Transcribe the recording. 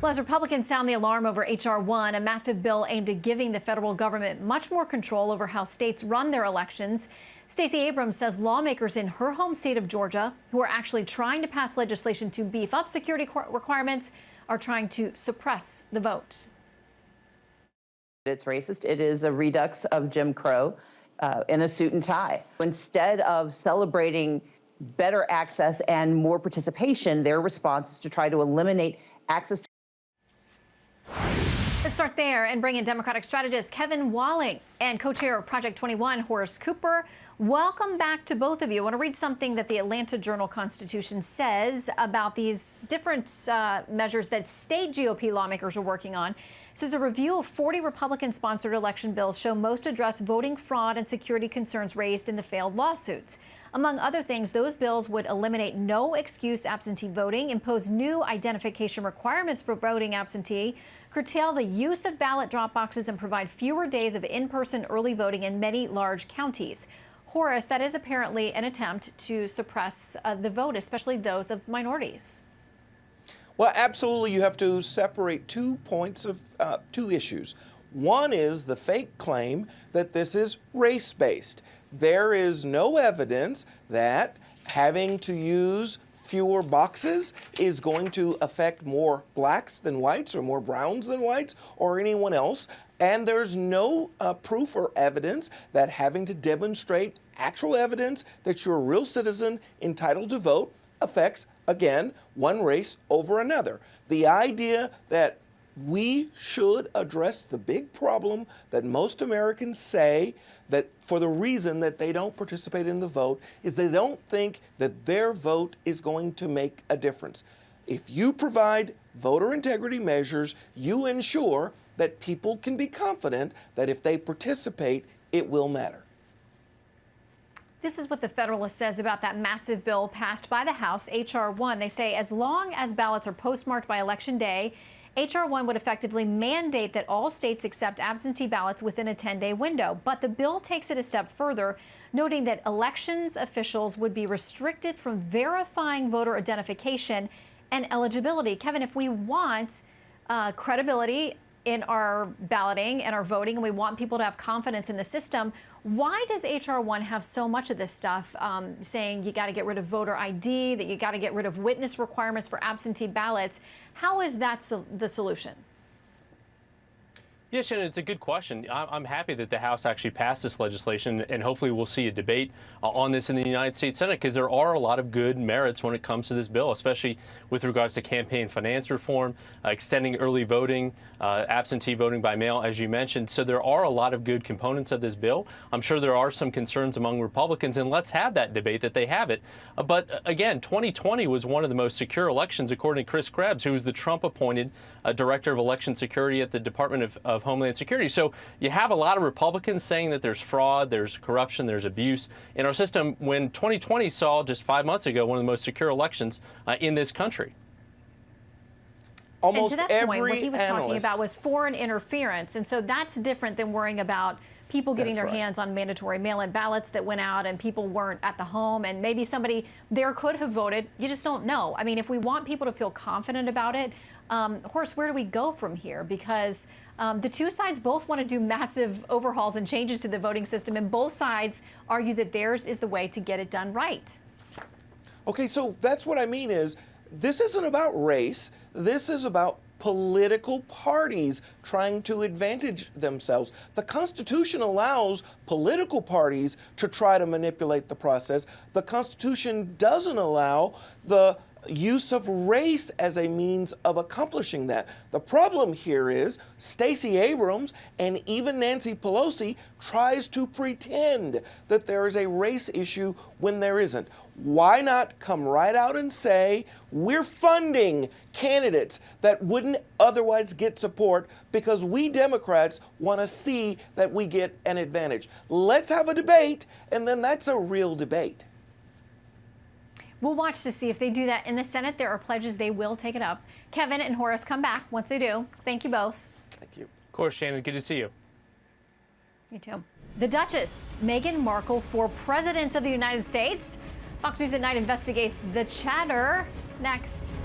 Well, as Republicans sound the alarm over H.R. 1, a massive bill aimed at giving the federal government much more control over how states run their elections, Stacey Abrams says lawmakers in her home state of Georgia, who are actually trying to pass legislation to beef up security requirements, are trying to suppress the vote. It's racist. It is a redux of Jim Crow in a suit and tie. Instead of celebrating better access and more participation, their response is to try to eliminate access to. Let's start there and bring in Democratic strategist Kevin Walling and co-chair of Project 21, Horace Cooper. Welcome back to both of you. I want to read something that the Atlanta Journal-Constitution says about these different measures that state GOP lawmakers are working on. It says a review of 40 Republican-sponsored election bills show most address voting fraud and security concerns raised in the failed lawsuits. Among other things, those bills would eliminate no-excuse absentee voting, impose new identification requirements for voting absentee, curtail the use of ballot drop boxes, and provide fewer days of in-person early voting in many large counties. Horace, that is apparently an attempt to suppress the vote, especially those of minorities. Well, absolutely. You have to separate 2 points of two issues. One is the fake claim that this is race-based. There is no evidence that having to use fewer boxes is going to affect more blacks than whites or more browns than whites or anyone else. And there's no proof or evidence that having to demonstrate actual evidence that you're a real citizen entitled to vote affects, again, one race over another. The idea that we should address the big problem that most Americans say that for the reason that they don't participate in the vote is they don't think that their vote is going to make a difference. If you provide voter integrity measures, you ensure that people can be confident that if they participate, it will matter. This is what the Federalist says about that massive bill passed by the House, H.R. 1. They say as long as ballots are postmarked by Election Day, H.R. 1 would effectively mandate that all states accept absentee ballots within a 10-day window. But the bill takes it a step further, noting that elections officials would be restricted from verifying voter identification and eligibility. Kevin, if we want credibility in our balloting and our voting, and we want people to have confidence in the system, why does H.R. 1 have so much of this stuff saying you got to get rid of voter ID, that you got to get rid of witness requirements for absentee ballots? How is that the solution? Yeah, Shannon, it's a good question. I'm happy that the House actually passed this legislation, and hopefully we'll see a debate on this in the United States Senate, because there are a lot of good merits when it comes to this bill, especially with regards to campaign finance reform, extending early voting, absentee voting by mail, as you mentioned. So there are a lot of good components of this bill. I'm sure there are some concerns among Republicans, and let's have that debate that they have it. But again, 2020 was one of the most secure elections, according to Chris Krebs, who was the Trump-appointed Director of Election Security at the Department of Homeland Security. So you have a lot of Republicans saying that there's fraud, there's corruption, there's abuse in our system, when 2020 saw just 5 months ago one of the most secure elections in this country. And to that point, what he was talking about was foreign interference. And so that's different than worrying about people getting their hands on mandatory mail-in ballots that went out and people weren't at the home, and maybe somebody there could have voted. You just don't know. I mean, if we want people to feel confident about it, Horace, where do we go from here? Because the two sides both want to do massive overhauls and changes to the voting system, and both sides argue that theirs is the way to get it done right. Okay, so that's what I mean is this isn't about race. This is about political parties trying to advantage themselves. The Constitution allows political parties to try to manipulate the process. The Constitution doesn't allow the use of race as a means of accomplishing that. The problem here is Stacey Abrams and even Nancy Pelosi tries to pretend that there is a race issue when there isn't. Why not come right out and say we're funding candidates that wouldn't otherwise get support because we Democrats want to see that we get an advantage? Let's have a debate, and then that's a real debate. We'll watch to see if they do that in the Senate. There are pledges they will take it up. Kevin and Horace, come back once they do. Thank you both. Thank you. Of course, Shannon. Good to see you. You too. The Duchess, Meghan Markle, for President of the United States. Fox News at Night investigates the chatter next.